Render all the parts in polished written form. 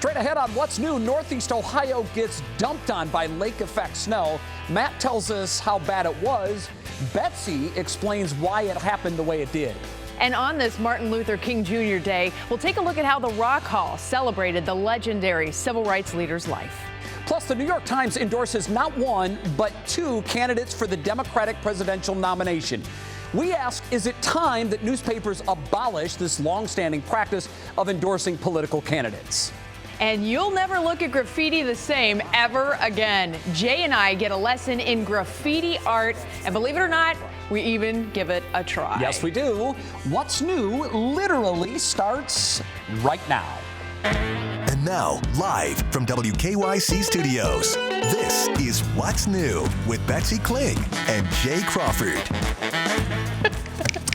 Straight ahead on What's New, Northeast Ohio gets dumped on by lake effect snow. Matt tells us how bad it was. Betsy explains why it happened the way it did. And on this Martin Luther King Jr. Day, we'll take a look at how the Rock Hall celebrated the legendary civil rights leader's life. Plus, the New York Times endorses not one, but two candidates for the Democratic presidential nomination. We ask, is it time that newspapers abolish this long-standing practice of endorsing political candidates? And you'll never look at graffiti the same ever again. Jay and I get a lesson in graffiti art, and believe it or not, we even give it a try. Yes, we do. What's New literally starts right now. And now, live from WKYC Studios, this is What's New with Betsy Kling and Jay Crawford.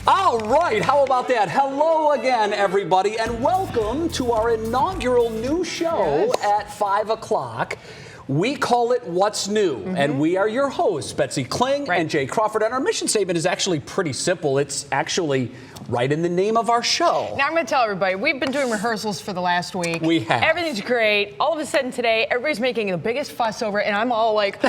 All right, how about that? Hello again, everybody, and welcome to our inaugural new show at 5 o'clock. We call it What's New, and we are your hosts, Betsy Kling and Jay Crawford. And our mission statement is actually pretty simple. It's actually right in the name of our show. Now, I'm going to tell everybody, we've been doing rehearsals for the last week. We have. Everything's great. All of a sudden today, everybody's making the biggest fuss over it, and I'm all like...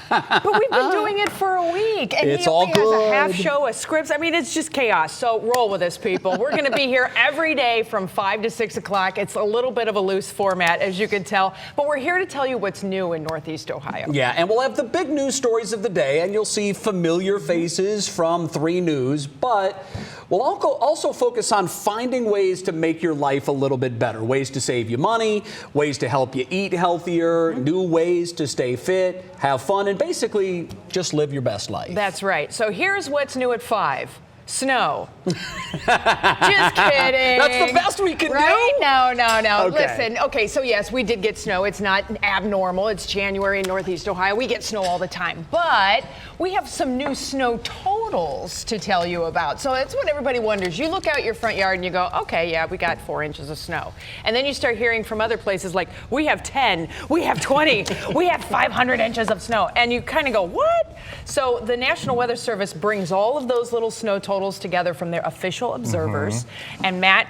But we've been doing it for a week, and it's he only all good. has a half show of scripts. I mean, it's just chaos. So roll with us, people. We're going to be here every day from 5 to 6 o'clock. It's a little bit of a loose format, as you can tell, but we're here to tell you what's new in Northeast Ohio. Yeah, and we'll have the big news stories of the day, and you'll see familiar faces from 3 News, but we'll also focus on finding ways to make your life a little bit better, ways to save you money, ways to help you eat healthier, new ways to stay fit, have fun, and basically just live your best life. That's right. So here's what's new at 5. Snow. Just kidding. That's the best we can do? No. Okay. Listen, okay, so yes, we did get snow. It's not abnormal. It's January in Northeast Ohio. We get snow all the time. But we have some new snow totals to tell you about. So that's what everybody wonders. You look out your front yard and you go, okay, yeah, we got 4 inches of snow. And then you start hearing from other places like, we have 10, we have 20, we have 500 inches of snow. And you kind of go, what? So the National Weather Service brings all of those little snow totals together from their official observers. And Matt,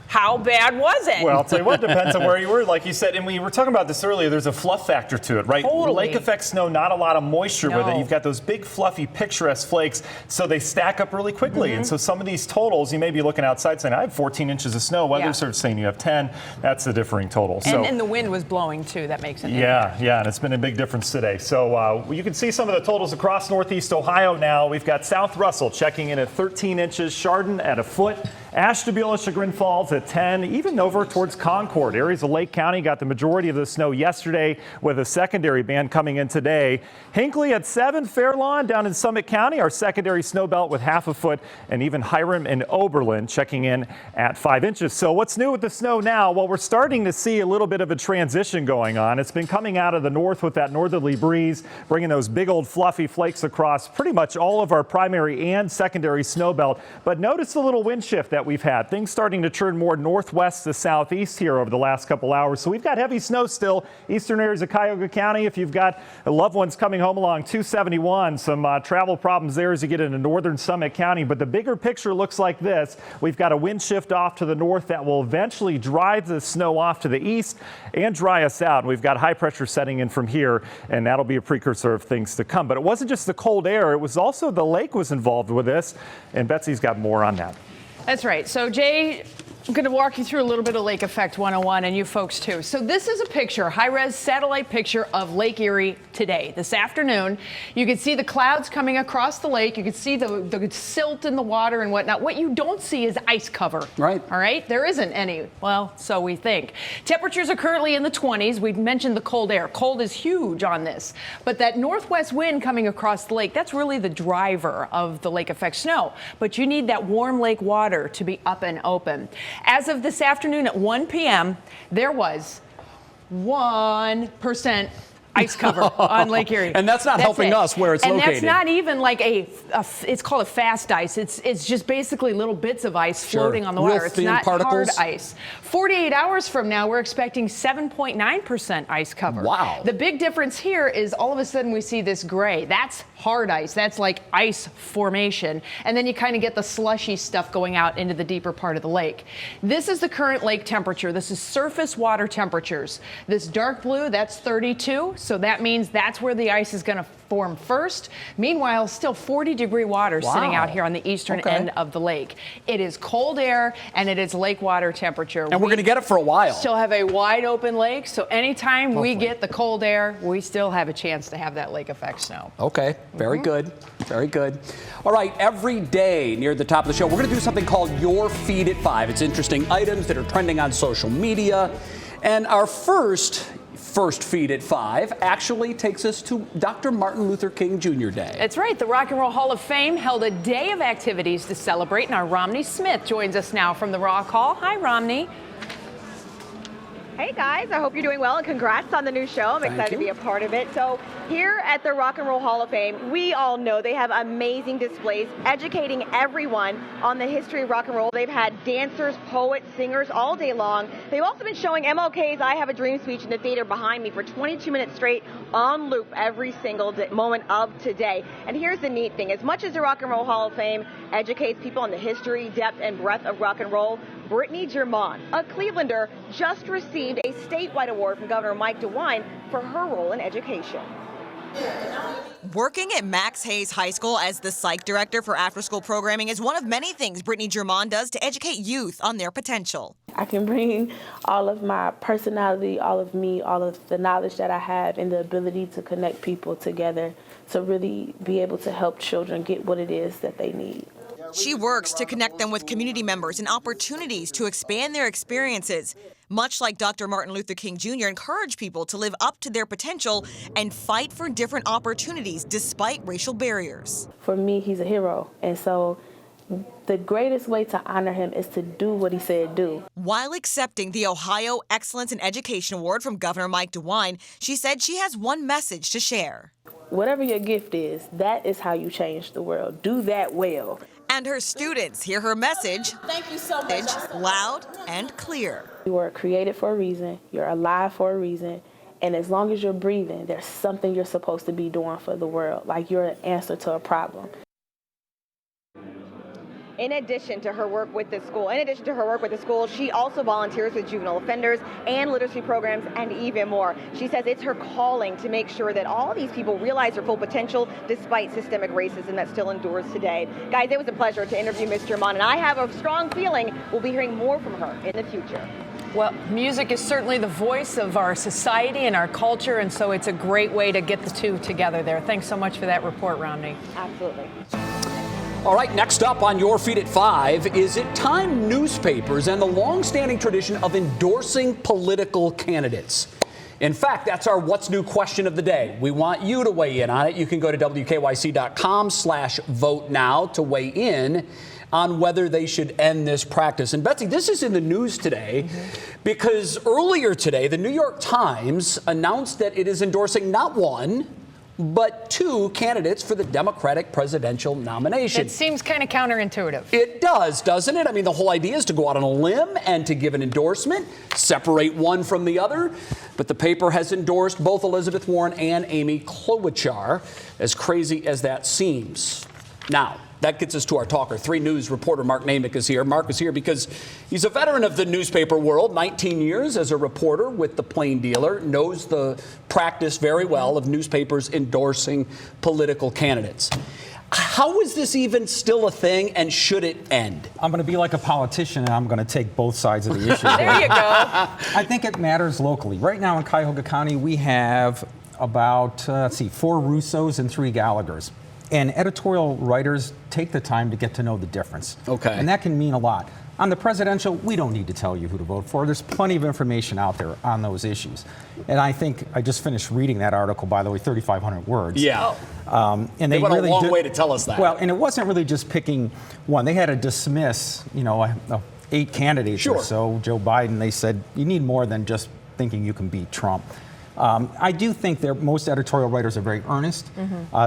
how bad was it? Well, I'll tell you what, depends on where you were, like you said, and we were talking about this earlier, there's a fluff factor to it, right? Totally. Lake effect snow, not a lot of moisture with it. No. You've got those big, fluffy, picturesque flakes, so they stack up really quickly. And so some of these totals, you may be looking outside saying, I have 14 inches of snow. Weather Service saying you have 10. That's a differing total. And the wind was blowing, too. That makes it. Yeah, and it's been a big difference today. So you can see some of the totals across Northeast Ohio now. We've got South Russell checking in at 13 inches, Chardon at a foot, Ashtabula, Chagrin Falls at 10, even over towards Concord. Areas of Lake County got the majority of the snow yesterday with a secondary band coming in today. Hinckley at 7, Fairlawn down in Summit County, our secondary snow belt with half a foot, and even Hiram and Oberlin checking in at 5 inches. So what's new with the snow now? Well, we're starting to see a little bit of a transition going on. It's been coming out of the north with that northerly breeze, bringing those big old fluffy flakes across pretty much all of our primary and secondary snow belt. But notice the little wind shift that we've had. Things starting to turn more northwest to southeast here over the last couple hours. So we've got heavy snow still. Eastern areas of Cuyahoga County, if you've got loved ones coming home along 271, some travel problems there as you get into northern Summit County. But the bigger picture looks like this. We've got a wind shift off to the north that will eventually drive the snow off to the east and dry us out. We've got high pressure setting in from here, and that'll be a precursor of things to come. But it wasn't just the cold air. It was also the lake was involved with this, and Betsy's got more on that. That's right. So, Jay, I'm going to walk you through a little bit of Lake Effect 101, and you folks too. So this is a picture, high-res satellite picture of Lake Erie today, this afternoon. You can see the clouds coming across the lake. You can see the silt in the water and whatnot. What you don't see is ice cover. Right. All right? There isn't any. Well, so we think. Temperatures are currently in the 20s. We've mentioned the cold air. Cold is huge on this. But that northwest wind coming across the lake, that's really the driver of the Lake Effect snow. But you need that warm lake water to be up and open. As of this afternoon at 1 p.m., there was 1% ice cover on Lake Erie. And that's not helping us where it's located. And that's not even like it's called a fast ice. It's just basically little bits of ice floating on the water. It's not hard ice. 48 hours from now, we're expecting 7.9% ice cover. Wow. The big difference here is all of a sudden we see this gray. That's hard ice. That's like ice formation. And then you kind of get the slushy stuff going out into the deeper part of the lake. This is the current lake temperature. This is surface water temperatures. This dark blue, that's 32. So that means that's where the ice is going to form first. Meanwhile, still 40-degree water sitting out here on the eastern end of the lake. It is cold air and it is lake water temperature. And we're going to get it for a while. Still have a wide open lake, so anytime we get the cold air, we still have a chance to have that lake effect snow. Okay, very good, very good. All right, every day near the top of the show, we're going to do something called Your Feed at 5. It's interesting items that are trending on social media. And our first Feed at 5 actually takes us to Dr. Martin Luther King Jr. Day. That's right. The Rock and Roll Hall of Fame held a day of activities to celebrate, and our Romney Smith joins us now from the Rock Hall. Hi, Romney. Hey guys, I hope you're doing well and congrats on the new show. I'm excited to be a part of it. So here at the Rock and Roll Hall of Fame, we all know they have amazing displays educating everyone on the history of rock and roll. They've had dancers, poets, singers all day long. They've also been showing MLK's I Have a Dream speech in the theater behind me for 22 minutes straight on loop every single moment of today. And here's the neat thing. As much as the Rock and Roll Hall of Fame educates people on the history, depth, and breadth of rock and roll, Brittany Germont, a Clevelander, just received a statewide award from Governor Mike DeWine for her role in education. Working at Max Hayes High School as the psych director for after-school programming is one of many things Brittany Germont does to educate youth on their potential. I can bring all of my personality, all of me, all of the knowledge that I have and the ability to connect people together to really be able to help children get what it is that they need. She works to connect them with community members and opportunities to expand their experiences. Much like Dr. Martin Luther King Jr. encouraged people to live up to their potential and fight for different opportunities despite racial barriers. For me, he's a hero, and so the greatest way to honor him is to do what he said do. While accepting the Ohio Excellence in Education Award from Governor Mike DeWine, she said she has one message to share. Whatever your gift is, that is how you change the world. Do that well. And her students hear her message. Thank you so much. Loud and clear. You were created for a reason. You're alive for a reason. And as long as you're breathing, there's something you're supposed to be doing for the world. Like you're an answer to a problem. In addition to her work with the school, she also volunteers with juvenile offenders and literacy programs and even more. She says it's her calling to make sure that all these people realize their full potential despite systemic racism that still endures today. Guys, it was a pleasure to interview Ms. Germont, and I have a strong feeling we'll be hearing more from her in the future. Well, music is certainly the voice of our society and our culture, and so it's a great way to get the two together there. Thanks so much for that report, Romney. Absolutely. All right, next up on Your Feed at 5, is it time newspapers and the long-standing tradition of endorsing political candidates? In fact, that's our What's New question of the day. We want you to weigh in on it. You can go to WKYC.com/vote now to weigh in on whether they should end this practice. And Betsy, this is in the news today because earlier today, the New York Times announced that it is endorsing not one, but two candidates for the Democratic presidential nomination. It seems kind of counterintuitive. It does, doesn't it? I mean, the whole idea is to go out on a limb and to give an endorsement, separate one from the other. But the paper has endorsed both Elizabeth Warren and Amy Klobuchar, as crazy as that seems. Now, that gets us to our talker. 3 News reporter Mark Namick is here. Mark is here because he's a veteran of the newspaper world, 19 years as a reporter with the Plain Dealer, knows the practice very well of newspapers endorsing political candidates. How is this even still a thing, and should it end? I'm going to be like a politician, and I'm going to take both sides of the issue. There you go. I think it matters locally. Right now in Cuyahoga County, we have about, 4 Russos and 3 Gallaghers. And editorial writers take the time to get to know the difference. Okay. And that can mean a lot. On the presidential, we don't need to tell you who to vote for. There's plenty of information out there on those issues. And I think I just finished reading that article, by the way, 3,500 words. Yeah. And they went really a long way to tell us that. Well, and it wasn't really just picking one. They had to dismiss, 8 candidates or so. Joe Biden, they said, you need more than just thinking you can beat Trump. I do think that most editorial writers are very earnest.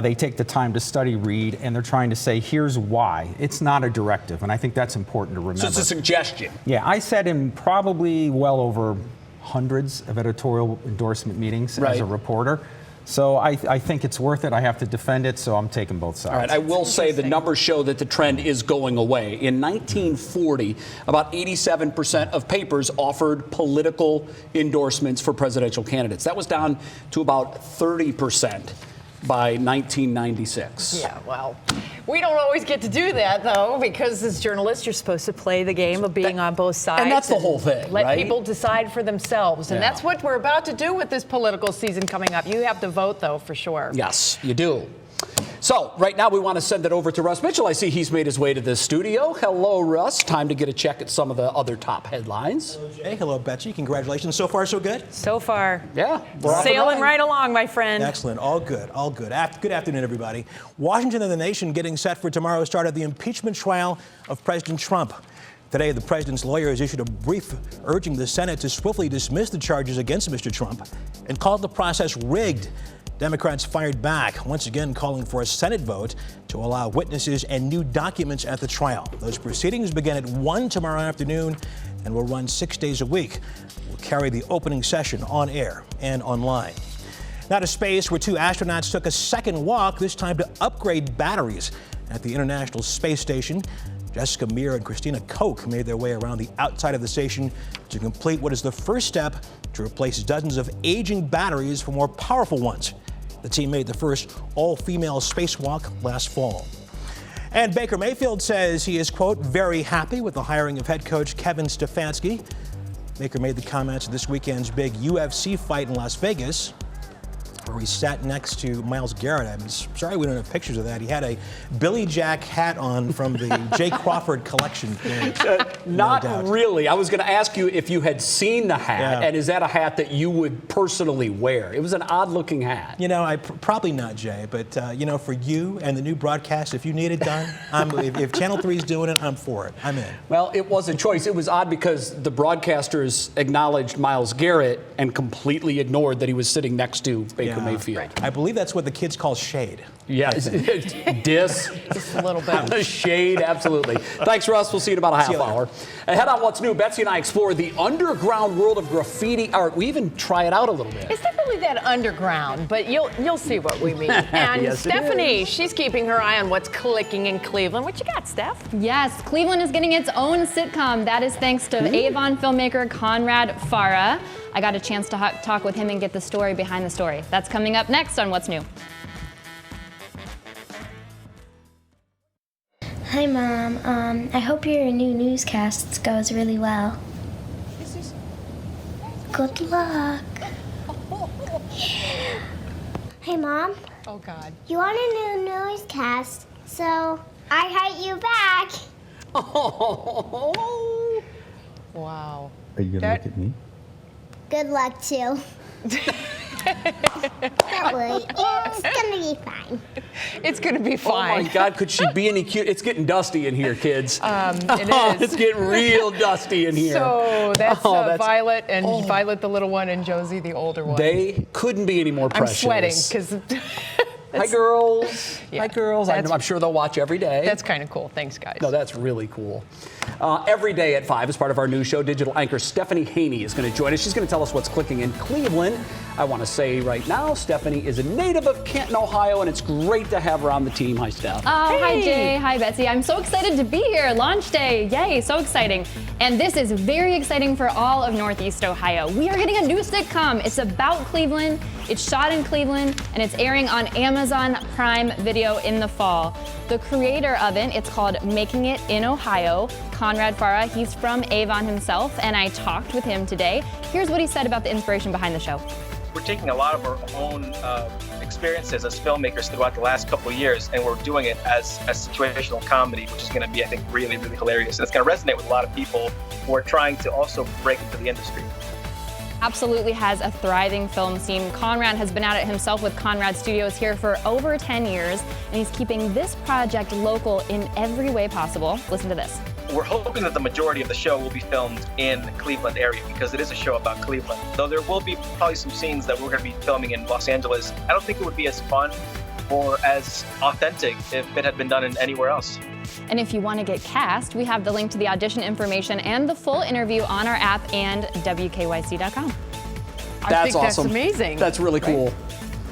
They take the time to study, read, and they're trying to say, here's why. It's not a directive, and I think that's important to remember. So it's a suggestion. Yeah, I sat in probably well over hundreds of editorial endorsement meetings as a reporter. So I think it's worth it. I have to defend it, so I'm taking both sides. All right, I will say the numbers show that the trend is going away. In 1940, about 87% of papers offered political endorsements for presidential candidates. That was down to about 30% by 1996. Yeah, well, we don't always get to do that, though, because as journalists, you're supposed to play the game of being on both sides. And that's the whole thing, Let right? people decide for themselves. And that's what we're about to do with this political season coming up. You have to vote, though, for sure. Yes, you do. So right now we want to send it over to Russ Mitchell. I see he's made his way to the studio. Hello, Russ. Time to get a check at some of the other top headlines. Hello, Jay. Hello, Betsy. Congratulations. So far, so good? So far. Yeah. We're off and sailing running. right along, my friend. Excellent. All good. All good. Good afternoon, everybody. Washington and the nation getting set for tomorrow's start of the impeachment trial of President Trump. Today, the president's lawyers issued a brief urging the Senate to swiftly dismiss the charges against Mr. Trump and called the process rigged. Democrats fired back, once again calling for a Senate vote to allow witnesses and new documents at the trial. Those proceedings begin at 1 tomorrow afternoon and will run 6 days a week. We'll carry the opening session on air and online. Now to space, where 2 astronauts took a second walk, this time to upgrade batteries at the International Space Station. Jessica Meir and Christina Koch made their way around the outside of the station to complete what is the first step to replace dozens of aging batteries for more powerful ones. The team made the first all-female spacewalk last fall. And Baker Mayfield says he is, quote, very happy with the hiring of head coach Kevin Stefanski. Baker made the comments at this weekend's big UFC fight in Las Vegas, where he sat next to Myles Garrett. I'm sorry we don't have pictures of that. He had a Billy Jack hat on from the J. Crawford collection. Not really. I was going to ask you if you had seen the hat, and is that a hat that you would personally wear? It was an odd-looking hat. You know, probably not, Jay, but, you know, for you and the new broadcast, if you need it done, if Channel 3 is doing it, I'm for it. I'm in. Well, it was a choice. It was odd because the broadcasters acknowledged Myles Garrett and completely ignored that he was sitting next to Baker Mayfield. Right. I believe that's what the kids call shade. Yes, diss. Just a little bit. Shade, absolutely. Thanks, Russ. We'll see you in about a half hour. Ahead on What's New, Betsy and I explore the underground world of graffiti art. We even try it out a little bit. It's not really that underground, but you'll see what we mean. And Yes, Stephanie, she's keeping her eye on what's clicking in Cleveland. What you got, Steph? Yes, Cleveland is getting its own sitcom. That is thanks to Avon filmmaker Conrad Farah. I got a chance to talk with him and get the story behind the story. That's coming up next on What's New. Hi, Mom. I hope your new newscast goes really well. Good luck. Hey, Mom. Oh, God. You want a new newscast, so I hate you back. Oh. Wow. Are you gonna look at me? Good luck, too. Don't worry. It's gonna be fine. It's gonna be Oh fine. my God, could she be any cute? It's getting dusty in here, kids. It is. It's getting real dusty in here. So that's Violet and Violet, the little one, and Josie, the older one. They couldn't be any more I'm precious. sweating because. Hi, girls. Yeah, Hi, girls. I'm sure they'll watch every day. That's kind of cool. Thanks, guys. No, that's really cool. Every day at 5, as part of our news show, digital anchor Stephanie Haney is going to join us. She's going to tell us what's clicking in Cleveland. I want to say right now, Stephanie is a native of Canton, Ohio, and it's great to have her on the team. Hi, Steph. Oh, Hey. hi, Jay. Hi, Betsy. I'm so excited to be here. Launch day. Yay, so exciting. And this is very exciting for all of Northeast Ohio. We are getting a new sitcom. It's about Cleveland. It's shot in Cleveland, and it's airing on Amazon Prime Video in the fall. The creator of it, it's called Making It in Ohio, Conrad Farah. He's from Avon himself, and I talked with him today. Here's what he said about the inspiration behind the show. We're taking a lot of our own experiences as filmmakers throughout the last couple of years, and we're doing it as a situational comedy, which is going to be, I think, really, really hilarious. And it's going to resonate with a lot of people who are trying to also break into the industry. Absolutely has a thriving film scene. Conrad has been at it himself with Conrad Studios here for over 10 years, and he's keeping this project local in every way possible. Listen to this. We're hoping that the majority of the show will be filmed in the Cleveland area because it is a show about Cleveland. Though there will be probably some scenes that we're going to be filming in Los Angeles, I don't think it would be as fun or as authentic if it had been done in anywhere else. And if you want to get cast, we have the link to the audition information and the full interview on our app and WKYC.com. I think awesome. That's amazing. That's really cool.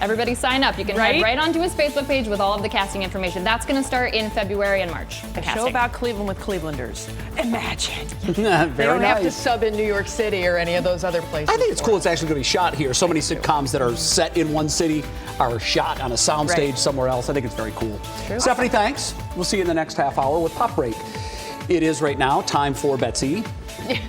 Everybody sign up. You can head right onto his Facebook page with all of the casting information. That's going to start in February and March. The A casting. show about Cleveland with Clevelanders. Imagine. Very They don't have to nice. sub in New York City or any of those other places. I think it's cool it's actually going to be shot here. So many sitcoms that are set in one city are shot on a soundstage somewhere else. I think it's very cool. True. Stephanie, thanks. We'll see you in the next half hour with Pop Break. It is right now time for Betsy,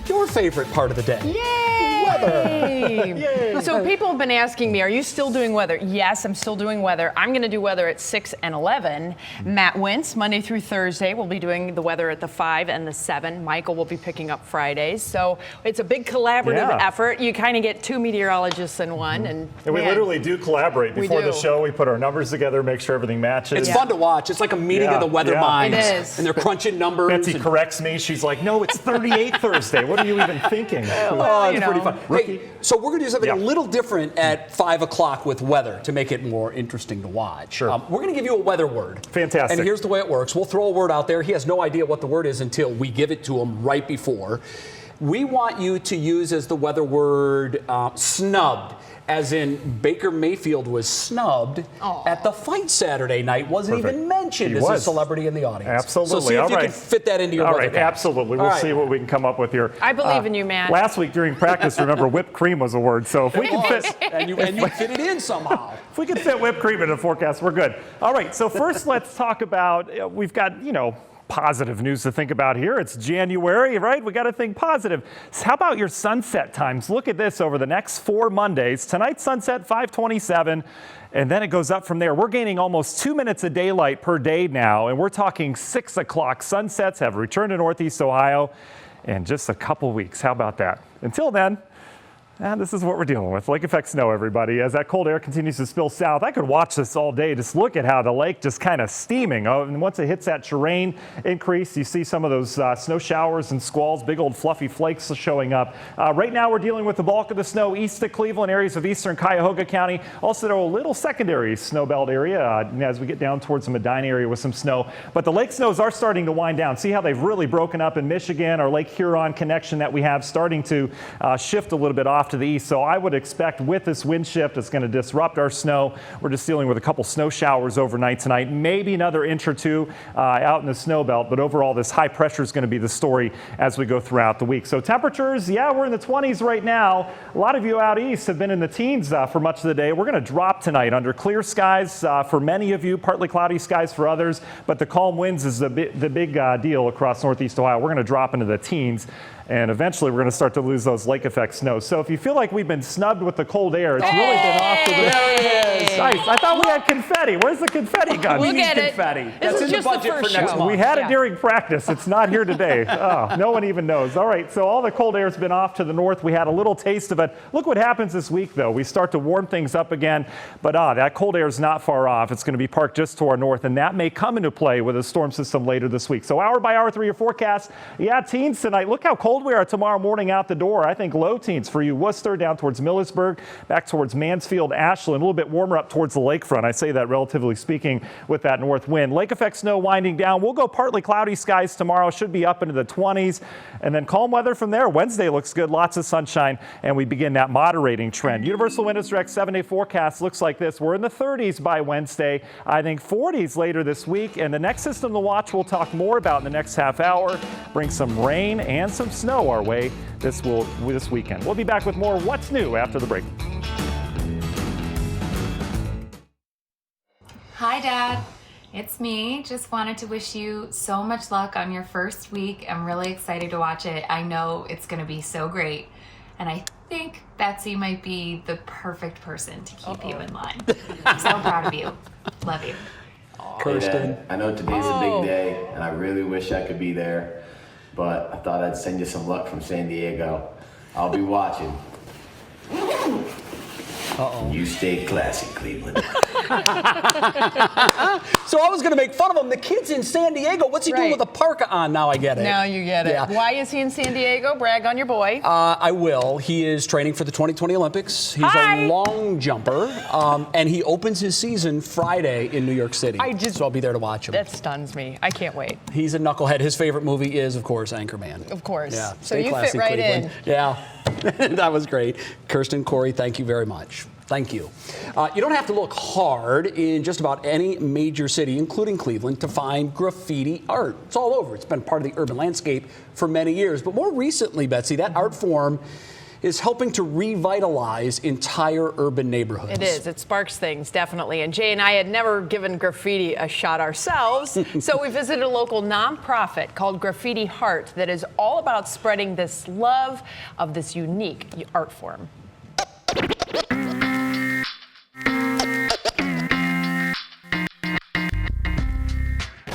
your favorite part of the day. Yay! Weather. Yay. So people have been asking me, are you still doing weather? Yes, I'm still doing weather. I'm going to do weather at 6 and 11. Matt Wintz, Monday through Thursday, will be doing the weather at the 5 and the 7. Michael will be picking up Fridays. So it's a big collaborative effort. You kind of get two meteorologists in one. And we literally do collaborate. Before do. the show, we put our numbers together, make sure everything matches. It's fun to watch. It's like a meeting of the weather minds. It is. And they're crunching numbers. Betsy corrects me. She's like, no, it's 38 Thursday. What are you even thinking? Oh, it's pretty fun. Hey, so we're going to do something a little different at 5 o'clock with weather to make it more interesting to watch. Sure. We're going to give you a weather word. Fantastic. And here's the way it works. We'll throw a word out there. He has no idea what the word is until we give it to him right before. We want you to use as the weather word snubbed, as in Baker Mayfield was snubbed at the fight Saturday night. Wasn't even mentioned as a celebrity in the audience. Absolutely. So see if you can fit that into your weather cast. Absolutely. We'll see what we can come up with here. I believe in you, Matt. Last week during practice, remember, whipped cream was a word. So if we can fit... and you fit it in somehow. If we can fit whipped cream in a forecast, we're good. All right, so first let's talk about, we've got, positive news to think about here. It's January, right? We got to think positive. So how about your sunset times? Look at this over the next 4 Mondays. Tonight's sunset, 5:27, and then it goes up from there. We're gaining almost 2 minutes of daylight per day now, and we're talking 6 o'clock sunsets have returned to Northeast Ohio in just a couple weeks. How about that? Until then, and this is what we're dealing with. Lake effect snow, everybody. As that cold air continues to spill south, I could watch this all day. Just look at how the lake just kind of steaming. Oh, and once it hits that terrain increase, you see some of those snow showers and squalls, big old fluffy flakes showing up. Right now, we're dealing with the bulk of the snow east of Cleveland, areas of eastern Cuyahoga County. Also, a little secondary snow belt area as we get down towards the Medina area with some snow. But the lake snows are starting to wind down. See how they've really broken up in Michigan. Our Lake Huron connection that we have starting to shift a little bit off to the east. So I would expect with this wind shift, it's going to disrupt our snow. We're just dealing with a couple snow showers overnight tonight, maybe another inch or two out in the snow belt. But overall, this high pressure is going to be the story as we go throughout the week. So temperatures, we're in the 20s right now. A lot of you out east have been in the teens for much of the day. We're going to drop tonight under clear skies for many of you, partly cloudy skies for others. But the calm winds is the big deal across Northeast Ohio. We're going to drop into the teens. And eventually, we're going to start to lose those lake effect snows. So if you feel like we've been snubbed with the cold air, it's really been off to the... There it is. Nice. I thought we had confetti. Where's the confetti gun? We'll get it. Confetti. This That's is in the just the budget for first next show. month. We had it during practice. It's not here today. Oh, no one even knows. All right, so all the cold air has been off to the north. We had a little taste of it. Look what happens this week, though. We start to warm things up again, but that cold air is not far off. It's going to be parked just to our north, and that may come into play with a storm system later this week. So hour by hour, 3-year forecast. Teens tonight. Look how cold we are tomorrow morning out the door. I think low teens for you. Worcester down towards Millersburg, back towards Mansfield, Ashland, a little bit warmer up towards the lakefront. I say that relatively speaking with that north wind. Lake effect snow winding down. We'll go partly cloudy skies tomorrow. Should be up into the 20s. And then calm weather from there. Wednesday looks good. Lots of sunshine. And we begin that moderating trend. Universal Windows Direct 7-day forecast looks like this. We're in the 30s by Wednesday. I think 40s later this week. And the next system to watch we'll talk more about in the next half hour. Bring some rain and some snow our way this weekend. We'll be back with more What's New after the break. Hi, Dad. It's me. Just wanted to wish you so much luck on your first week. I'm really excited to watch it. I know it's going to be so great. And I think Betsy might be the perfect person to keep you in line. I'm so proud of you. Love you. Kirsten. I know today's a big day, and I really wish I could be there, but I thought I'd send you some luck from San Diego. I'll be watching. You stay classy, Cleveland. So I was going to make fun of him. The kid's in San Diego. What's he doing with a parka on? Now I get it. Now you get it. Yeah. Why is he in San Diego? Brag on your boy. I will. He is training for the 2020 Olympics. He's a long jumper, and he opens his season Friday in New York City. So I'll be there to watch him. That stuns me. I can't wait. He's a knucklehead. His favorite movie is, of course, Anchorman. Of course. Yeah. So Stay you classy, fit right Cleveland. in. Yeah. That was great. Kirsten, Corey, thank you very much. Thank you. You don't have to look hard in just about any major city, including Cleveland, to find graffiti art. It's all over. It's been part of the urban landscape for many years. But more recently, Betsy, that art form is helping to revitalize entire urban neighborhoods. It is. It sparks things, definitely. And Jay and I had never given graffiti a shot ourselves, so we visited a local nonprofit called Graffiti Heart that is all about spreading this love of this unique art form.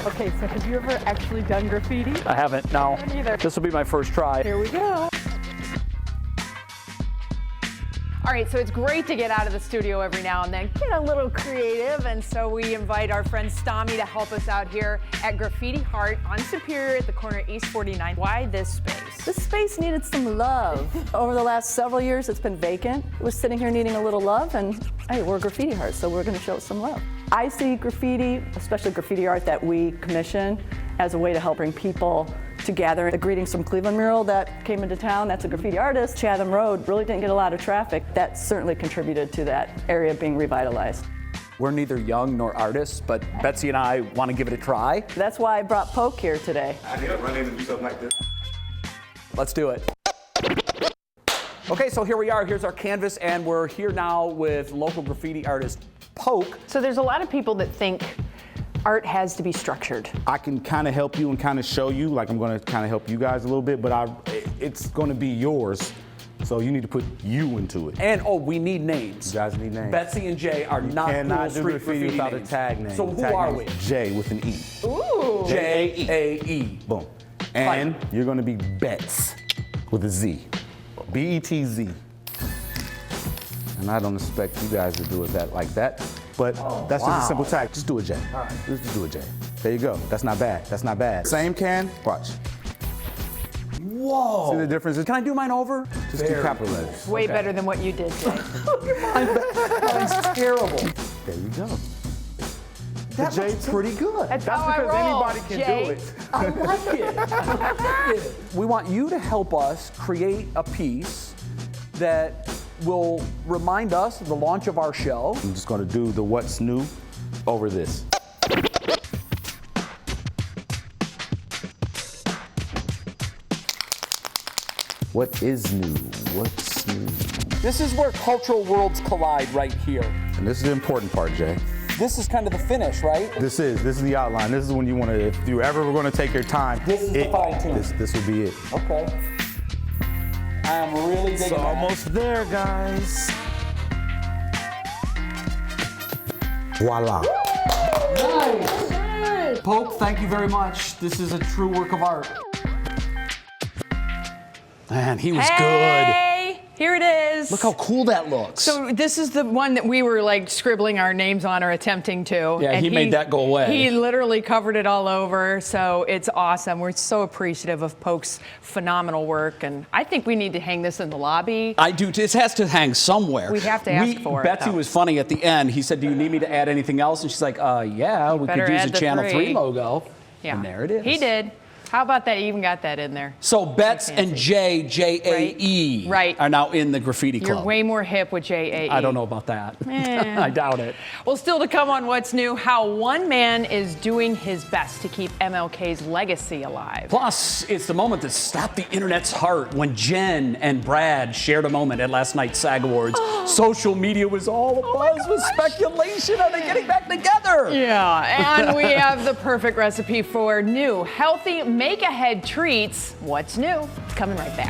Okay, so have you ever actually done graffiti? I haven't, no. Me neither. This will be my first try. Here we go. All right, so it's great to get out of the studio every now and then, get a little creative, and so we invite our friend Stami to help us out here at Graffiti Heart on Superior at the corner of East 49. Why this space? This space needed some love. Over the last several years, it's been vacant. It was sitting here needing a little love, and hey, we're Graffiti Heart, so we're going to show it some love. I see graffiti, especially graffiti art that we commission, as a way to help bring people together. The Greetings from Cleveland mural that came into town, that's a graffiti artist. Chatham Road really didn't get a lot of traffic. That certainly contributed to that area being revitalized. We're neither young nor artists, but Betsy and I want to give it a try. That's why I brought Poke here today. I need to run in and do something like this. Let's do it. Okay, so here we are. Here's our canvas, and we're here now with local graffiti artist Poke. So there's a lot of people that think art has to be structured. I can kind of help you and kind of show you, like I'm going to kind of help you guys a little bit, but it's going to be yours, so you need to put you into it. And, we need names. You guys need names. Betsy and Jay are not cannot cool do street graffiti without names. a tag name. So who tag are name we? is Jay with an E. Ooh. J-A-E. Boom. And you're going to be Bets with a Z. B-E-T-Z. And I don't expect you guys to do it like that. But that's just a simple tag. Just do it, Jay. All right. Just do it, Jay. There you go. That's not bad. That's not bad. Same can. Watch. Whoa. See the difference? Can I do mine over? Just do capital letters. Way better than what you did, Jay. Mine's terrible. There you go. That Jay's pretty good. That's how I roll, anybody can Jay. do it. I like it. I like it. We want you to help us create a piece that will remind us of the launch of our show. I'm just going to do the what's new over this. What is new? What's new? This is where cultural worlds collide right here. And this is the important part, Jay. This is kind of the finish, right? This is the outline. This is when you want to, if you ever were going to take your time. This is the fine tune. This will be it. Okay. I am really digging It's almost there, guys. Voila. Nice. Poke, thank you very much. This is a true work of art. Man, he was Hey, here it is. Look how cool that looks. So this is the one that we were like scribbling our names on or attempting to. Yeah, and he made that go away. He literally covered it all over, so it's awesome. We're so appreciative of Poke's phenomenal work, and I think we need to hang this in the lobby. I do. This has to hang somewhere. We have to ask for it, Betsy though. was funny at the end. He said, "Do you need me to add anything else?" And she's like, "Yeah, we better could use add a the Channel 3 3 logo." Yeah. And there it is. He did. How about that? You even got that in there. So Bets and Jay, J-A-E, Right. are now in the graffiti club. You're way more hip with J-A-E. I don't know about that. Eh. I doubt it. Well, still to come on What's New, how one man is doing his best to keep MLK's legacy alive. Plus, it's the moment that stopped the internet's heart when Jen and Brad shared a moment at last night's SAG Awards. Social media was all abuzz with speculation. Are they getting back together? Yeah, and we have the perfect recipe for new, healthy, make-ahead treats. What's new? It's coming right back.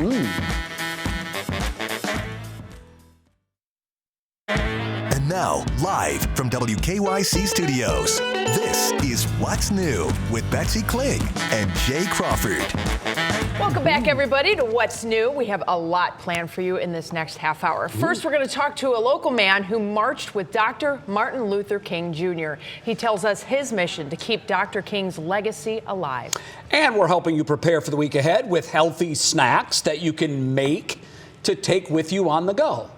And now, live from WKYC Studios, this is What's New with Betsy Kling and Jay Crawford. Welcome back, everybody, to What's New. We have a lot planned for you in this next half hour. First, we're going to talk to a local man who marched with Dr. Martin Luther King Jr. He tells us his mission to keep Dr. King's legacy alive. And we're helping you prepare for the week ahead with healthy snacks that you can make to take with you on the go.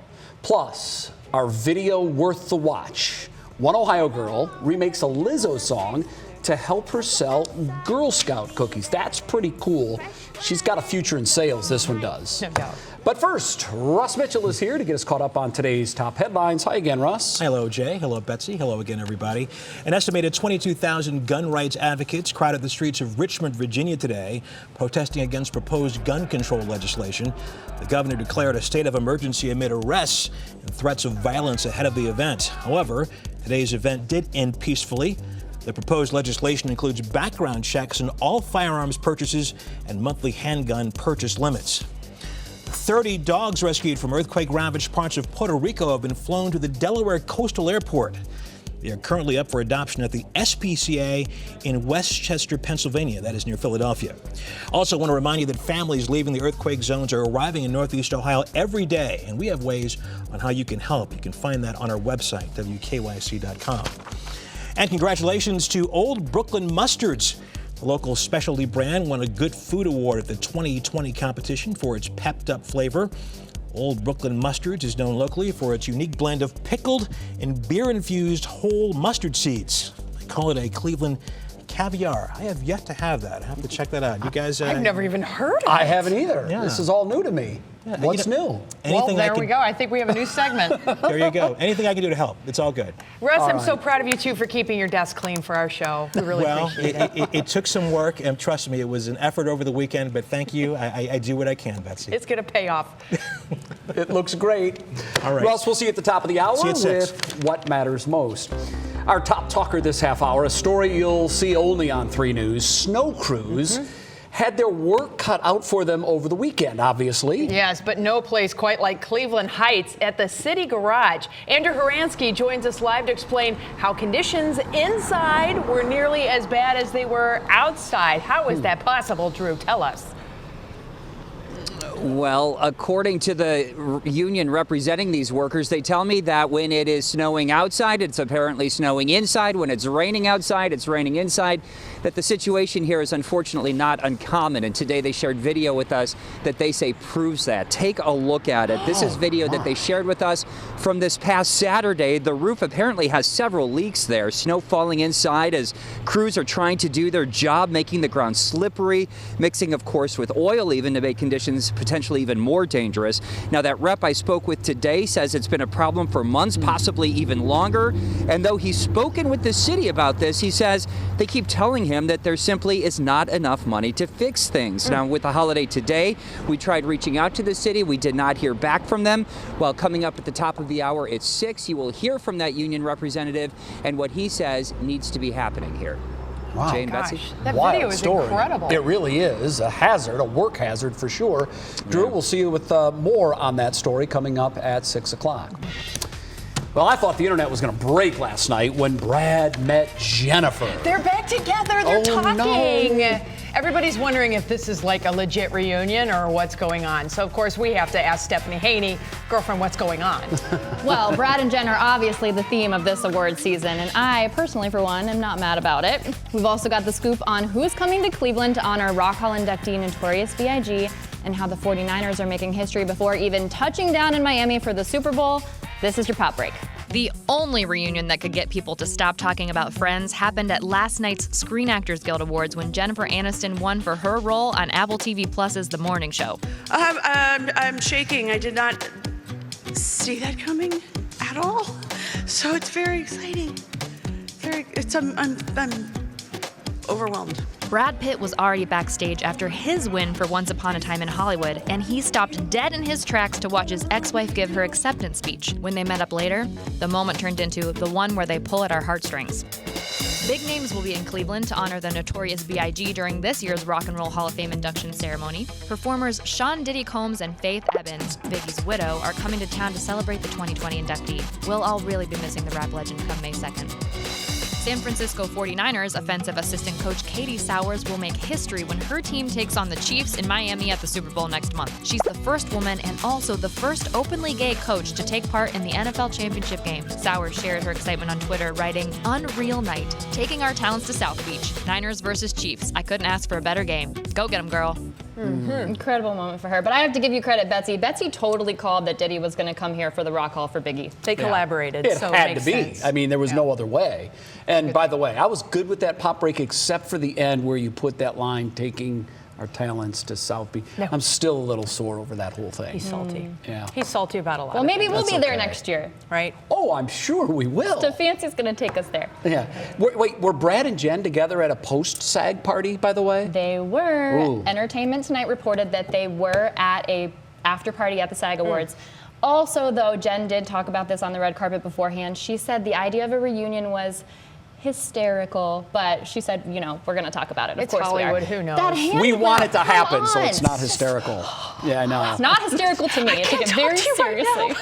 Plus, our video worth the watch. One Ohio girl remakes a Lizzo song to help her sell Girl Scout cookies. That's pretty cool. She's got a future in sales, this one does. No doubt. But first, Russ Mitchell is here to get us caught up on today's top headlines. Hi again, Russ. Hello, Jay. Hello, Betsy. Hello again, everybody. An estimated 22,000 gun rights advocates crowded the streets of Richmond, Virginia today, protesting against proposed gun control legislation. The governor declared a state of emergency amid arrests and threats of violence ahead of the event. However, today's event did end peacefully. The proposed legislation includes background checks on all firearms purchases and monthly handgun purchase limits. 30 dogs rescued from earthquake-ravaged parts of Puerto Rico have been flown to the Delaware Coastal Airport. They are currently up for adoption at the SPCA in Westchester, Pennsylvania. That is near Philadelphia. Also, I want to remind you that families leaving the earthquake zones are arriving in Northeast Ohio every day, and we have ways on how you can help. You can find that on our website, WKYC.com. And congratulations to Old Brooklyn Mustards. The local specialty brand won a Good Food Award at the 2020 competition for its pepped-up flavor. Old Brooklyn Mustards is known locally for its unique blend of pickled and beer-infused whole mustard seeds. They call it a Cleveland caviar. I have yet to have that. I have to check that out. You guys? I've never even heard of it. I haven't either. Yeah. This is all new to me. Yeah, What's new? Well, there we go. I think we have a new segment. There you go. Anything I can do to help. It's all good. Russ, I'm so proud of you, too, for keeping your desk clean for our show. We really appreciate it. It took some work, and trust me, it was an effort over the weekend, but thank you. I do what I can, Betsy. It's going to pay off. It looks great. All right. Russ, we'll see you at the top of the hour See you at 6. with What Matters Most. Our top talker this half hour, a story you'll see only on 3 News. Snow crews had their work cut out for them over the weekend, obviously. Yes, but no place quite like Cleveland Heights at the City Garage. Andrew Horansky joins us live to explain how conditions inside were nearly as bad as they were outside. How is that possible, Drew? Tell us. Well, according to the union representing these workers, they tell me that when it is snowing outside, it's apparently snowing inside. When it's raining outside, it's raining inside. That the situation here is unfortunately not uncommon. And today they shared video with us that they say proves that. Take a look at it. This is video that they shared with us from this past Saturday. The roof apparently has several leaks there. Snow falling inside as crews are trying to do their job, making the ground slippery, mixing, of course, with oil even to make conditions potentially even more dangerous. Now, that rep I spoke with today says it's been a problem for months, possibly even longer. And though he's spoken with the city about this, he says they keep telling him that there simply is not enough money to fix things. Now, with the holiday today, we tried reaching out to the city. We did not hear back from them. Well, coming up at the top of the hour at 6, you will hear from that union representative and what he says needs to be happening here. Wow. Jane, Betsy? That Wild video is story. incredible. It really is a hazard, a work hazard for sure. Drew, we'll see you with more on that story coming up at 6 o'clock. Well, I thought the internet was going to break last night when Brad met Jennifer. They're back together. They're talking. No. Everybody's wondering if this is like a legit reunion or what's going on. So, of course, we have to ask Stephanie Haney, girlfriend, what's going on? Well, Brad and Jen are obviously the theme of this award season, and I, personally, for one, am not mad about it. We've also got the scoop on who's coming to Cleveland to honor Rock Hall inductee Notorious B.I.G. and how the 49ers are making history before even touching down in Miami for the Super Bowl. This is your Pop Break. The only reunion that could get people to stop talking about Friends happened at last night's Screen Actors Guild Awards when Jennifer Aniston won for her role on Apple TV Plus's The Morning Show. I'm shaking. I did not see that coming at all. So it's very exciting. I'm overwhelmed. Brad Pitt was already backstage after his win for Once Upon a Time in Hollywood, and he stopped dead in his tracks to watch his ex-wife give her acceptance speech. When they met up later, the moment turned into the one where they pull at our heartstrings. Big names will be in Cleveland to honor the Notorious B.I.G. during this year's Rock and Roll Hall of Fame induction ceremony. Performers Sean Diddy Combs and Faith Evans, Biggie's widow, are coming to town to celebrate the 2020 inductee. We'll all really be missing the rap legend come May 2nd. San Francisco 49ers offensive assistant coach Katie Sowers will make history when her team takes on the Chiefs in Miami at the Super Bowl next month. She's the first woman and also the first openly gay coach to take part in the NFL championship game. Sowers shared her excitement on Twitter, writing, "Unreal night, taking our towns to South Beach. Niners versus Chiefs. I couldn't ask for a better game. Go get them, girl." Incredible moment for her. But I have to give you credit, Betsy. Betsy totally called that Diddy was going to come here for the Rock Hall for Biggie. They collaborated, It so had it makes to be. sense. I mean, there was no other way. And by the way, I was good with that pop break except for the end where you put that line, taking our talents to South Beach. No. I'm still a little sore over that whole thing. He's salty. Yeah. He's salty about a lot. Well, of maybe things. we'll That's be there okay. next year. Right? Oh, I'm sure we will. Stefancy's going to take us there. Yeah. Wait, were Brad and Jen together at a post-SAG party, by the way? They were. Ooh. Entertainment Tonight reported that they were at a after party at the SAG Awards. Also, though, Jen did talk about this on the red carpet beforehand. She said the idea of a reunion was hysterical, but she said, you know, we're going to talk about it. Of It's course Hollywood, we are. who knows? That hand We want clap, it to happen, come so on. it's not hysterical. Yeah, I know. It's not hysterical to me. I take it very seriously.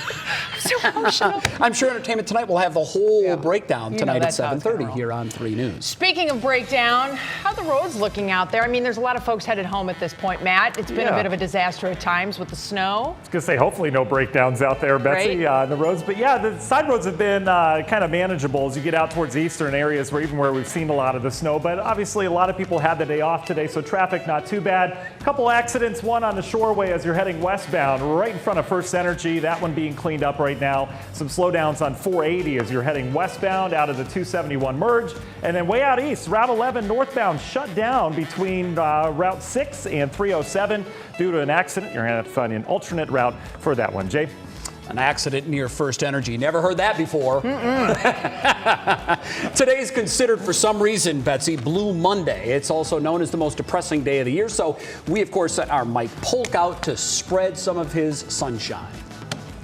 I'm sure Entertainment Tonight will have the whole breakdown You know tonight at that's how it's gonna 7:30 here on 3 News. Speaking of breakdown, how are the roads looking out there? I mean, there's a lot of folks headed home at this point, Matt. It's been a bit of a disaster at times with the snow. I was going to say, hopefully no breakdowns out there, Betsy, on the roads. But yeah, the side roads have been kind of manageable as you get out towards the eastern areas where we've seen a lot of the snow. But obviously a lot of people had the day off today, so traffic not too bad. A couple accidents, one on the Shoreway as you're heading westbound right in front of First Energy. That one being cleaned up right now. Some slowdowns on 480 as you're heading westbound out of the 271 merge. And then way out east, Route 11 northbound shut down between Route 6 and 307 due to an accident. You're going to have to find an alternate route for that one. Jay? An accident near First Energy. Never heard that before. Today's considered for some reason, Betsy, Blue Monday. It's also known as the most depressing day of the year. So we, of course, sent our Mike Polk out to spread some of his sunshine.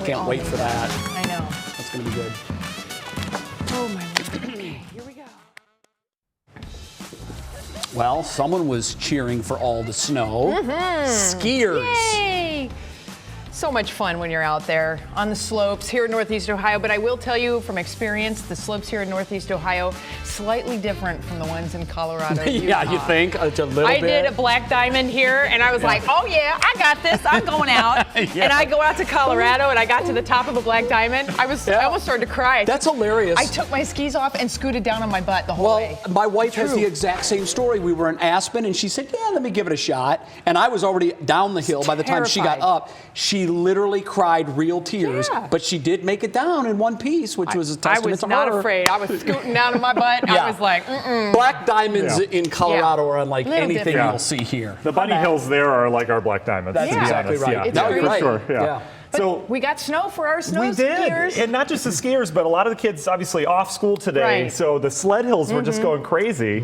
Can't wait for that. I know. That's going to be good. Oh, my Lord. Okay, here we go. Well, someone was cheering for all the snow. Skiers. Yay! So much fun when you're out there on the slopes here in Northeast Ohio, but I will tell you from experience, the slopes here in Northeast Ohio, slightly different from the ones in Colorado. Yeah, you think? It's a little I bit. did a black diamond here, and I was like, oh yeah, I got this, I'm going out. And I go out to Colorado, and I got to the top of a black diamond. I almost started to cry. That's hilarious. I took my skis off and scooted down on my butt the whole way. My wife has the exact same story. We were in Aspen, and she said, yeah, let me give it a shot. And I was already down the hill by the time she got up. She literally cried real tears, but she did make it down in one piece, which was a testament to her. I was not afraid. I was scooting down on my butt. I was like, Black diamonds in Colorado are unlike anything different. you'll see here. The bunny hills there are like our black diamonds. That's to be exactly honest. right. Yeah, It's great. for Right. sure. Yeah. So we got snow for our snow we did, skiers. and not just the skiers, but a lot of the kids obviously off school today. Right. So the sled hills were just going crazy.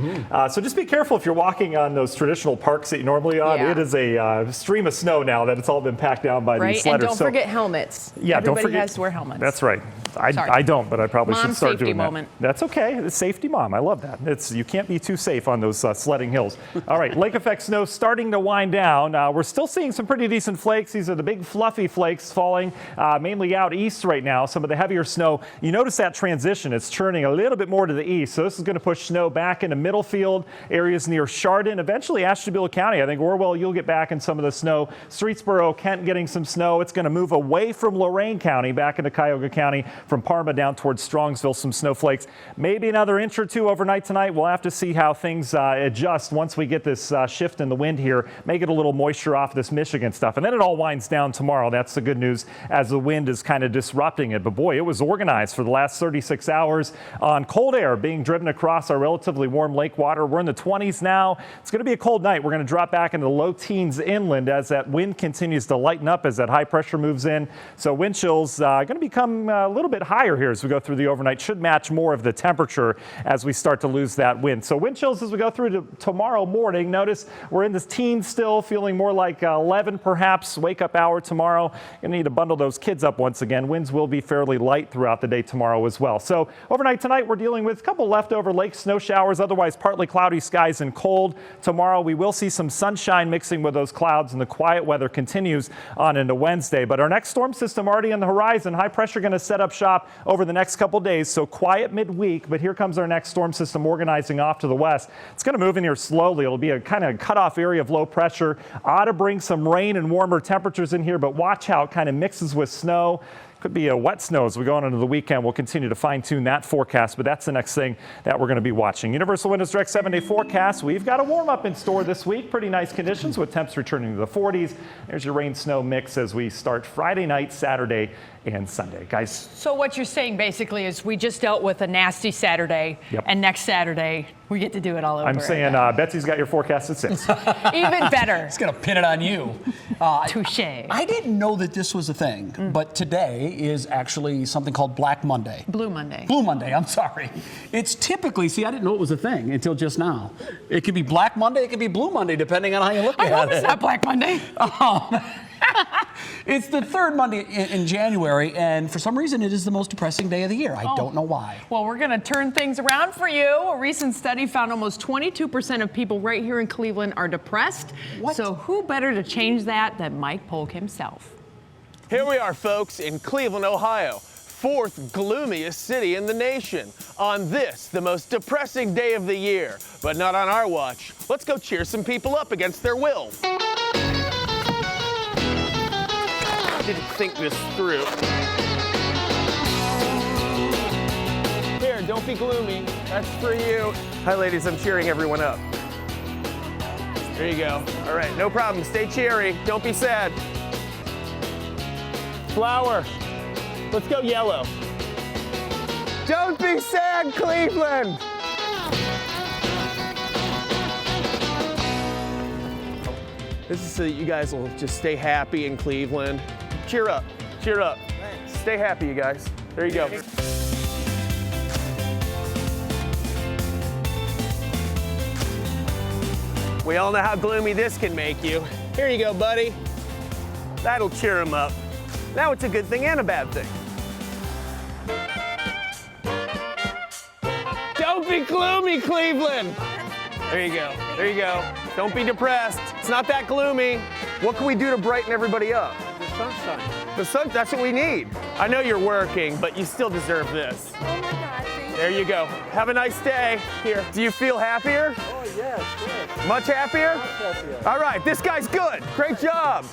So just be careful if you're walking on those traditional parks that you normally on. Yeah. It is a stream of snow now that it's all been packed down by these sledders. And don't forget helmets. Yeah, Everybody don't forget. has to wear helmets. That's right. Sorry. I don't, but I probably Mom should start safety doing that. moment. That's okay. It's safety mom. I love that. You can't be too safe on those sledding hills. All right, lake effect snow starting to wind down. We're still seeing some pretty decent flakes. These are the big fluffy flakes falling mainly out east right now. Some of the heavier snow. You notice that transition. It's churning a little bit more to the east. So this is going to push snow back into Middlefield, areas near Chardon, eventually Ashtabula County. I think Orwell, you'll get back in some of the snow. Streetsboro, Kent getting some snow. It's going to move away from Lorain County back into Cuyahoga County, from Parma down towards Strongsville, some snowflakes. Maybe another inch or two overnight tonight. We'll have to see how things adjust once we get this shift in the wind here. May get a little moisture off this Michigan stuff. And then it all winds down tomorrow. That's the good news as the wind is kind of disrupting it. But boy, it was organized for the last 36 hours on cold air being driven across our relatively warm lake water. We're in the 20s now. It's going to be a cold night. We're going to drop back into the low teens inland as that wind continues to lighten up as that high pressure moves in. So wind chills going to become a little bit higher here as we go through the overnight. Should match more of the temperature as we start to lose that wind. So wind chills as we go through to tomorrow morning. Notice we're in the teens still, feeling more like 11 perhaps. Wake up hour tomorrow. Going to need to bundle those kids up once again. Winds will be fairly light throughout the day tomorrow as well. So overnight tonight we're dealing with a couple leftover lake snow showers, otherwise partly cloudy skies and cold. Tomorrow we will see some sunshine mixing with those clouds, and the quiet weather continues on into Wednesday. But our next storm system already on the horizon. High pressure going to set up shop over the next couple days, so quiet midweek. But here comes our next storm system organizing off to the west. It's going to move in here slowly. It'll be a kind of cutoff area of low pressure. Ought to bring some rain and warmer temperatures in here, but watch how it kind of mixes with snow. Could be a wet snow as we go on into the weekend. We'll continue to fine-tune that forecast, but that's the next thing that we're going to be watching. Universal Windows Direct 7-day forecast. We've got a warm-up in store this week. Pretty nice conditions with temps returning to the 40s. There's your rain-snow mix as we start Friday night, Saturday, and Sunday. Guys. So what you're saying basically is we just dealt with a nasty Saturday, and next Saturday we get to do it all over. I'm saying Betsy's got your forecast at 6. Even better. It's going to pin it on you. Touche. I didn't know that this was a thing, but today is actually something called Black Monday. Blue Monday. Blue Monday, I'm sorry. It's typically, see, I didn't know it was a thing until just now. It could be Black Monday, it could be Blue Monday, depending on how you look at it. I hope it's not Black Monday. It's the third Monday in January, and for some reason, it is the most depressing day of the year. I don't know why. Well, we're going to turn things around for you. A recent study found almost 22% of people right here in Cleveland are depressed. What? So who better to change that than Mike Polk himself? Here we are, folks, in Cleveland, Ohio, fourth gloomiest city in the nation. On this, the most depressing day of the year, but not on our watch. Let's go cheer some people up against their will. Didn't think this through. Here, don't be gloomy. That's for you. Hi, ladies, I'm cheering everyone up. There you go. All right, no problem. Stay cheery. Don't be sad. Flower. Let's go yellow. Don't be sad, Cleveland! This is so that you guys will just stay happy in Cleveland. Cheer up. Cheer up. Thanks. Stay happy, you guys. There you go. We all know how gloomy this can make you. Here you go, buddy. That'll cheer him up. Now it's a good thing and a bad thing. Don't be gloomy, Cleveland. There you go. There you go. Don't be depressed. It's not that gloomy. What can we do to brighten everybody up? The sunshine. The sun, that's what we need. I know you're working, but you still deserve this. Oh my God. There you go. Have a nice day. Here. Do you feel happier? Oh, yes, yes. Much happier? Much happier. All right, this guy's good. Great job.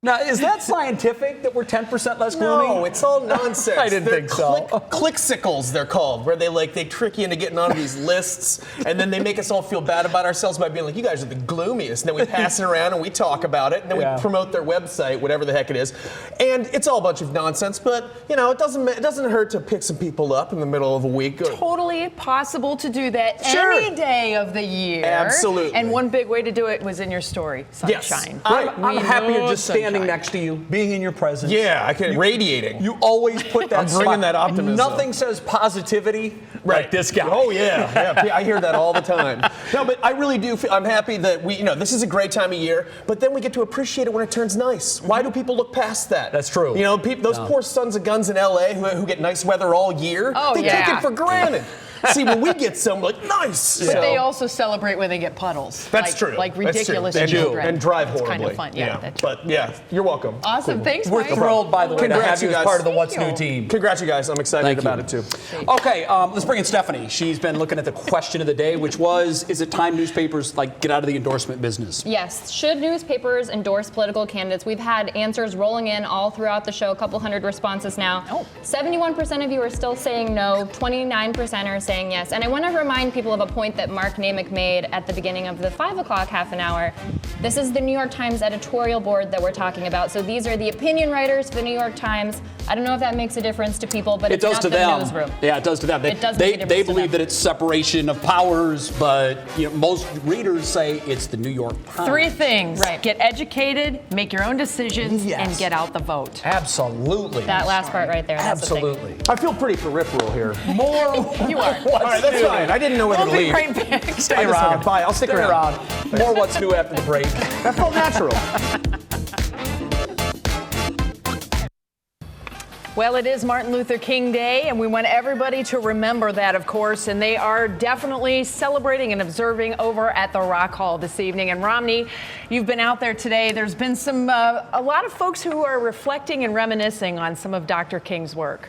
Now, is that scientific that we're 10% less gloomy? No, it's all nonsense. I didn't think so. Clicksicles, they're called, where they trick you into getting onto these lists, and then they make us all feel bad about ourselves by being like, you guys are the gloomiest. And then we pass it around and we talk about it, and then we promote their website, whatever the heck it is. And it's all a bunch of nonsense, but you know, it doesn't hurt to pick some people up in the middle of a week. Totally possible to do that any day of the year. Absolutely. And one big way to do it was in your story, sunshine. Yes. I'm happier just standing next to you, being in your presence. Yeah, I can. Radiating. You always put that. I'm bringing that optimism. And nothing says positivity like this guy. Oh yeah, I hear that all the time. No, but I really do. I'm happy that this is a great time of year. But then we get to appreciate it when it turns nice. Why do people look past that? That's true. You know, those poor sons of guns in LA who get nice weather all year. They take it for granted. See, when we get some, like, nice. But they also celebrate when they get puddles. That's true. Like ridiculous They do. children. And drive horribly. It's kind of fun. Yeah. But yeah, you're welcome. Awesome. Cool. Thanks, We're Mike. thrilled, by the way, to have you as part of the What's Thank New you. team. Congrats, you guys. I'm excited about it, too. Okay, let's bring in Stephanie. She's been looking at the question of the day, which was, is it time newspapers, get out of the endorsement business? Yes. Should newspapers endorse political candidates? We've had answers rolling in all throughout the show, a couple hundred responses now. 71% of you are still saying no, 29% are saying yes. And I want to remind people of a point that Mark Namick made at the beginning of the 5 o'clock half an hour. This is the New York Times editorial board that we're talking about. So these are the opinion writers for the New York Times. I don't know if that makes a difference to people, but it's not the newsroom. Yeah, it does to them. They believe that it's separation of powers, but most readers say it's the New York Times. 3 things. Right. Get educated, make your own decisions, and get out the vote. Absolutely. That last part right there. That's Absolutely. I feel pretty peripheral here. More. You are. All right, that's fine. I didn't know whether to leave. Right back. Stay around. Bye. I'll stick around. More What's New after the break. That felt natural. Well, it is Martin Luther King Day, and we want everybody to remember that, of course, and they are definitely celebrating and observing over at the Rock Hall this evening. And Romney, you've been out there today. There's been a lot of folks who are reflecting and reminiscing on some of Dr. King's work.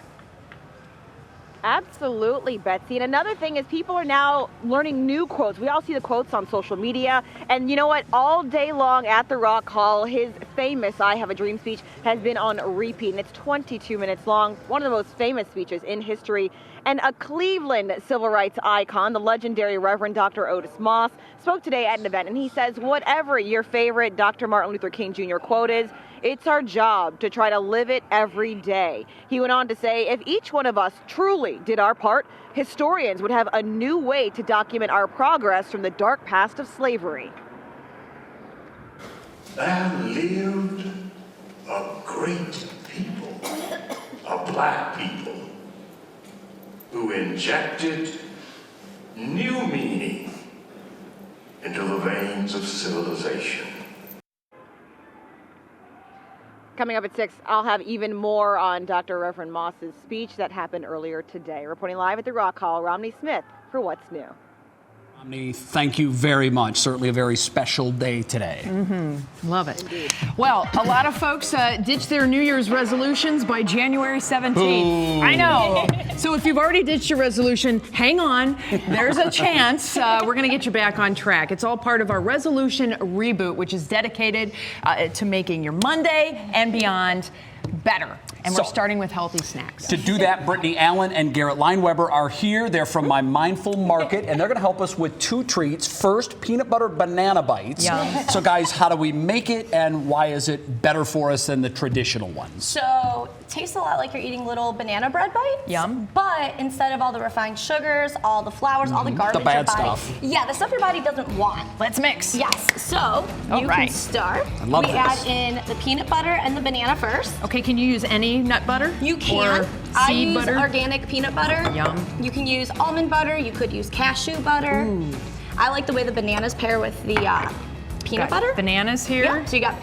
Absolutely, Betsy. And another thing is people are now learning new quotes. We all see the quotes on social media. And you know what? All day long at the Rock Hall, his famous I Have a Dream speech has been on repeat. And it's 22 minutes long, one of the most famous speeches in history. And a Cleveland civil rights icon, the legendary Reverend Dr. Otis Moss, spoke today at an event. And he says, whatever your favorite Dr. Martin Luther King Jr. quote is, it's our job to try to live it every day. He went on to say, if each one of us truly did our part, historians would have a new way to document our progress from the dark past of slavery. There lived a great people, a black people, who injected new meaning into the veins of civilization. Coming up at 6, I'll have even more on Dr. Reverend Moss's speech that happened earlier today. Reporting live at the Rock Hall, Romney Smith for What's New. Romney, thank you very much. Certainly a very special day today. Love it. Indeed. Well, a lot of folks ditched their New Year's resolutions by January 17th. Ooh. I know. So if you've already ditched your resolution, hang on. There's a chance we're going to get you back on track. It's all part of our resolution reboot, which is dedicated to making your Monday and beyond better. And we're starting with healthy snacks. To do that, Brittany Allen and Garrett Lineweber are here. They're from My Mindful Market, and they're going to help us with 2 treats. First, peanut butter banana bites. Yum. So, guys, how do we make it, and why is it better for us than the traditional ones? So, it tastes a lot like you're eating little banana bread bites. Yum. But instead of all the refined sugars, all the flours, all the garbage The bad your body, stuff. Yeah, the stuff your body doesn't want. Let's mix. Yes. So, you right. can start. I love we this. add in the peanut butter and the banana first. Okay, can you use any nut butter? You can. Or I seed use butter? organic peanut butter. Yum. You can use almond butter. You could use cashew butter. Ooh. I like the way the bananas pair with the peanut Got butter. bananas here. Yeah, so you got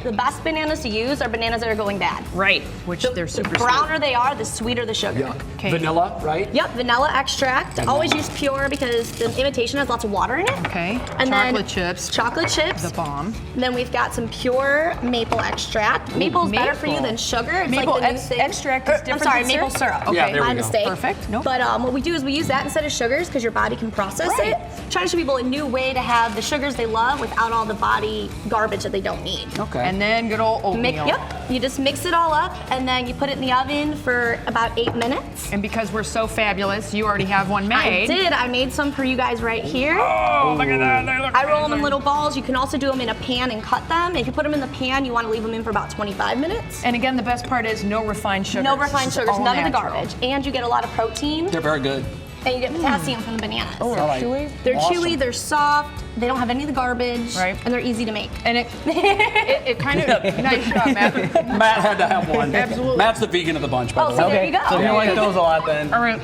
the best bananas to use are bananas that are going bad. Right, which they're super The browner they are, the sweeter the sugar. Okay. Vanilla, right? Yep, vanilla extract. Always use pure because the imitation has lots of water in it. Okay. And Chocolate then chips. Chocolate chips. The bomb. And then we've got some pure maple extract. Maple is better for you than sugar. It's Maple like the new thing. extract is I'm different sorry, than maple syrup. Okay. Yeah, there we My go. mistake. Perfect. Nope. But what we do is we use that instead of sugars because your body can process Right. it. Trying to show people a new way to have the sugars they love without all the body garbage that they don't need. Okay. And then good old oatmeal. Yep. You just mix it all up and then you put it in the oven for about 8 minutes. And because we're so fabulous, you already have one I made. did. I made some for you guys right here. Oh, look at that. They look I roll them in amazing. little balls. You can also do them in a pan and cut them. If you put them in the pan, you want to leave them in for about 25 minutes. And again, the best part is no refined sugars. No refined This is sugars, all none of the natural. garbage. And you get a lot of protein. They're very good. And you get potassium from the bananas. Oh, they're chewy? They're Awesome. chewy, they're soft, they don't have any of the garbage, Right. and they're easy to make. And it kind of, nice job, Matt. Matt had to have one. Absolutely. Matt's the vegan of the bunch, by Oh, the so way. there you go. So you like those a lot then? All right.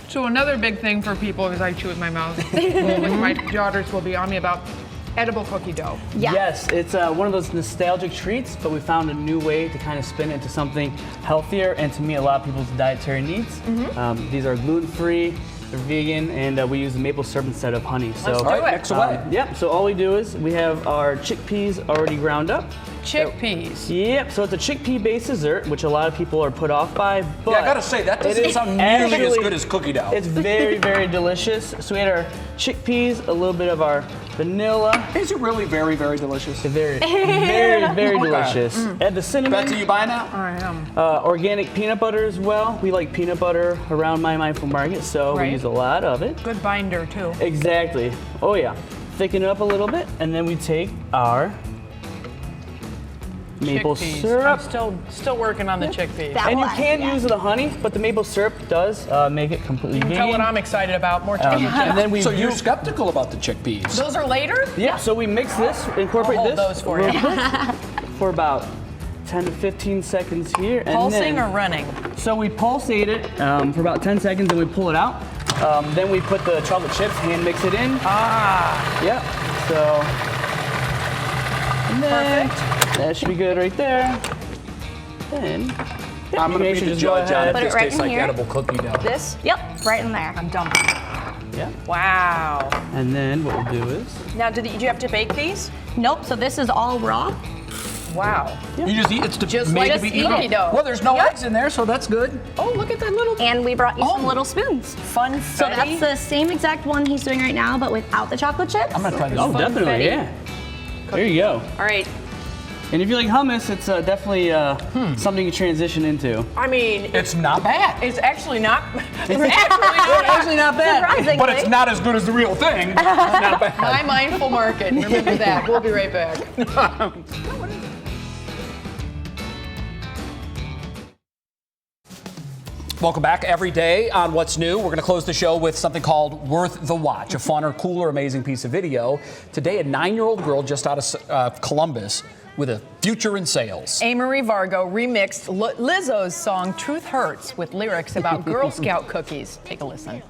So another big thing for people, because I chew with my mouth, which my daughters will be on me about, edible cookie dough. Yeah. Yes, it's one of those nostalgic treats, but we found a new way to kind of spin it into something healthier and to meet a lot of people's dietary needs. These are gluten-free, they're vegan, and we use maple syrup instead of honey. So, All right, mix away. Yep, so all we do is we have our chickpeas already ground up. Chickpeas. Yep, so it's a chickpea-based dessert, which a lot of people are put off by, but Yeah, I gotta say, that it doesn't is sound nearly as actually- good as cookie dough. It's very, very delicious. So we had our chickpeas, a little bit of our vanilla. Is it really very, very delicious? Very, very, very Okay. delicious. Add the cinnamon. Betsy, you buying that? I am. Organic peanut butter as well. We like peanut butter around My Mindful Market, so Right. we use a lot of it. Good binder, too. Exactly. Oh yeah. Thicken it up a little bit, and then we take our maple Chickpeas. syrup. I'm still working on the chickpeas. That And you one, can yeah. use the honey, but the maple syrup does make it completely You can tell what vegan. I'm excited about. More chocolate chips. And then we So you're skeptical about the chickpeas? Those are later? yeah, so we mix this, incorporate I'll hold this those for real you. quick for about 10 to 15 seconds here. And Pulsing then, or running? So we pulsate it for about 10 seconds and we pull it out. Then we put the chocolate chips, hand mix it in. Ah. Yep. So. And then Perfect. that should be good right there. Then. I'm gonna be the judge on if Put it this right tastes in like here. edible cookie dough. This? Yep, right in there. I'm dumping. Yeah. Wow. And then what we'll do is. Now, do you have to bake these? Nope, so this is all raw. Wow. You just eat. It's Just made like to be cookie eaten. dough. Well, there's no Yep. eggs in there, so that's good. Oh, look at that little. And we brought you some little spoons. Funfetti. So that's the same exact one he's doing right now, but without the chocolate chips. I'm gonna try this. Oh, definitely, yeah. There you go. All right. And if you like hummus, it's definitely something you transition into. I mean, It's not bad. it's actually not. It's actually not bad. Surprisingly. But it's not as good as the real thing. It's not bad. My mindful market. Remember that. We'll be right back. Welcome back. Every day on What's New, we're going to close the show with something called Worth the Watch, a fun or cool or amazing piece of video. Today, a 9-year-old girl just out of Columbus with a future in sales. Amory Vargo remixed Lizzo's song Truth Hurts with lyrics about Girl Scout cookies. Take a listen.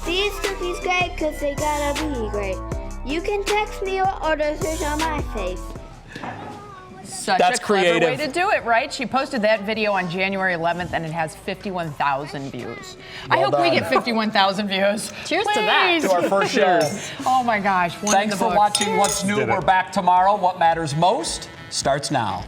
These cookies great cause they gotta be great. You can text me or order search on my face. Such That's a clever creative. way to do it, right? She posted that video on January 11th and it has 51,000 views. I Well hope we done. get 51,000 views. Cheers to that. To our first show. Oh my gosh. One in Thanks the for books. watching What's New. We're back tomorrow. What matters most starts now.